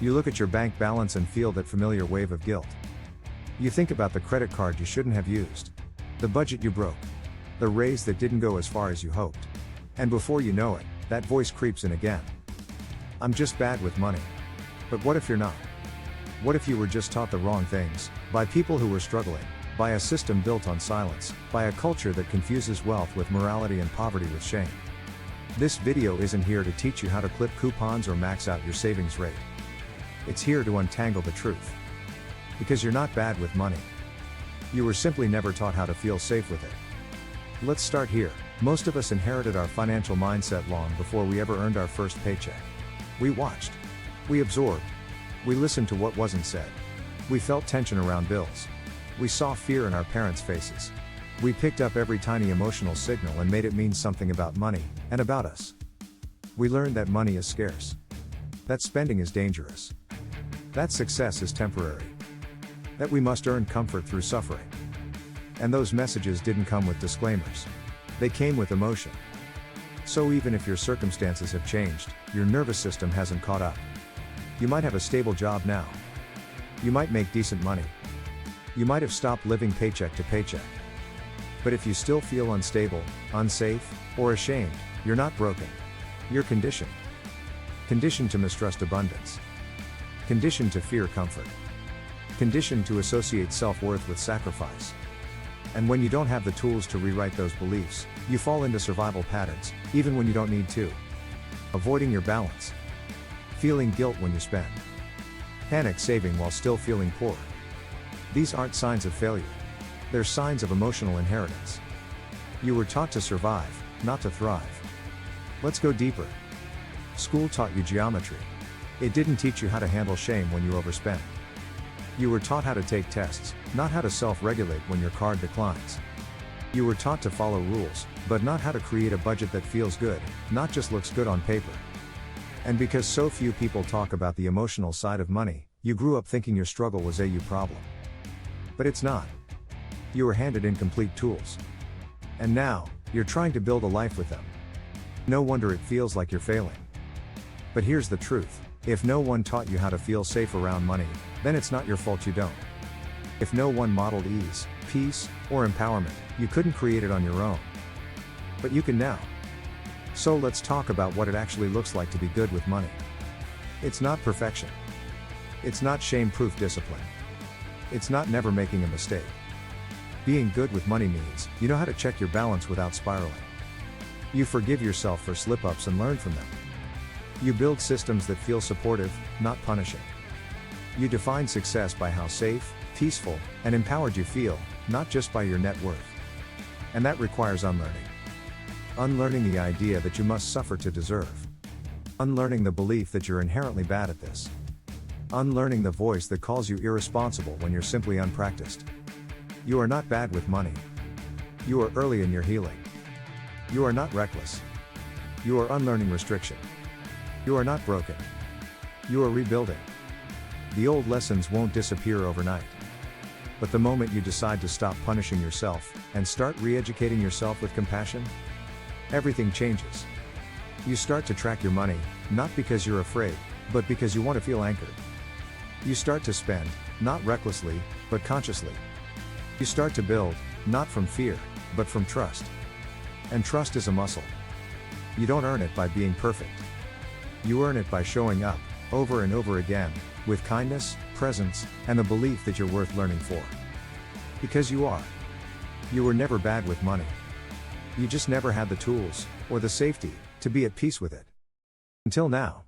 You look at your bank balance and feel that familiar wave of guilt. You think about the credit card you shouldn't have used, the budget you broke, the raise that didn't go as far as you hoped. And before you know it, that voice creeps in again. I'm just bad with money. But what if you're not? What if you were just taught the wrong things, by people who were struggling, by a system built on silence, by a culture that confuses wealth with morality and poverty with shame? This video isn't here to teach you how to clip coupons or max out your savings rate. It's here to untangle the truth. Because you're not bad with money. You were simply never taught how to feel safe with it. Let's start here. Most of us inherited our financial mindset long before we ever earned our first paycheck. We watched. We absorbed. We listened to what wasn't said. We felt tension around bills. We saw fear in our parents' faces. We picked up every tiny emotional signal and made it mean something about money, and about us. We learned that money is scarce. That spending is dangerous. That success is temporary. That we must earn comfort through suffering. And those messages didn't come with disclaimers. They came with emotion. So even if your circumstances have changed, your nervous system hasn't caught up. You might have a stable job now. You might make decent money. You might have stopped living paycheck to paycheck. But if you still feel unstable, unsafe, or ashamed, you're not broken. You're conditioned. Conditioned to mistrust abundance. Conditioned to fear comfort. Conditioned to associate self-worth with sacrifice. And when you don't have the tools to rewrite those beliefs, you fall into survival patterns, even when you don't need to. Avoiding your balance. Feeling guilt when you spend. Panic saving while still feeling poor. These aren't signs of failure. They're signs of emotional inheritance. You were taught to survive, not to thrive. Let's go deeper. School taught you geometry. It didn't teach you how to handle shame when you overspend. You were taught how to take tests, not how to self-regulate when your card declines. You were taught to follow rules, but not how to create a budget that feels good, not just looks good on paper. And because so few people talk about the emotional side of money, you grew up thinking your struggle was a you problem. But it's not. You were handed incomplete tools. And now, you're trying to build a life with them. No wonder it feels like you're failing. But here's the truth. If no one taught you how to feel safe around money, then it's not your fault you don't. If no one modeled ease, peace, or empowerment, you couldn't create it on your own. But you can now. So let's talk about what it actually looks like to be good with money. It's not perfection. It's not shame-proof discipline. It's not never making a mistake. Being good with money means, you know how to check your balance without spiraling. You forgive yourself for slip-ups and learn from them. You build systems that feel supportive, not punishing. You define success by how safe, peaceful, and empowered you feel, not just by your net worth. And that requires unlearning. Unlearning the idea that you must suffer to deserve. Unlearning the belief that you're inherently bad at this. Unlearning the voice that calls you irresponsible when you're simply unpracticed. You are not bad with money. You are early in your healing. You are not reckless. You are unlearning restriction. You are not broken. You are rebuilding. The old lessons won't disappear overnight. But the moment you decide to stop punishing yourself, and start re-educating yourself with compassion, everything changes. You start to track your money, not because you're afraid, but because you want to feel anchored. You start to spend, not recklessly, but consciously. You start to build, not from fear, but from trust. And trust is a muscle. You don't earn it by being perfect. You earn it by showing up, over and over again, with kindness, presence, and the belief that you're worth learning for. Because you are. You were never bad with money. You just never had the tools, or the safety, to be at peace with it. Until now.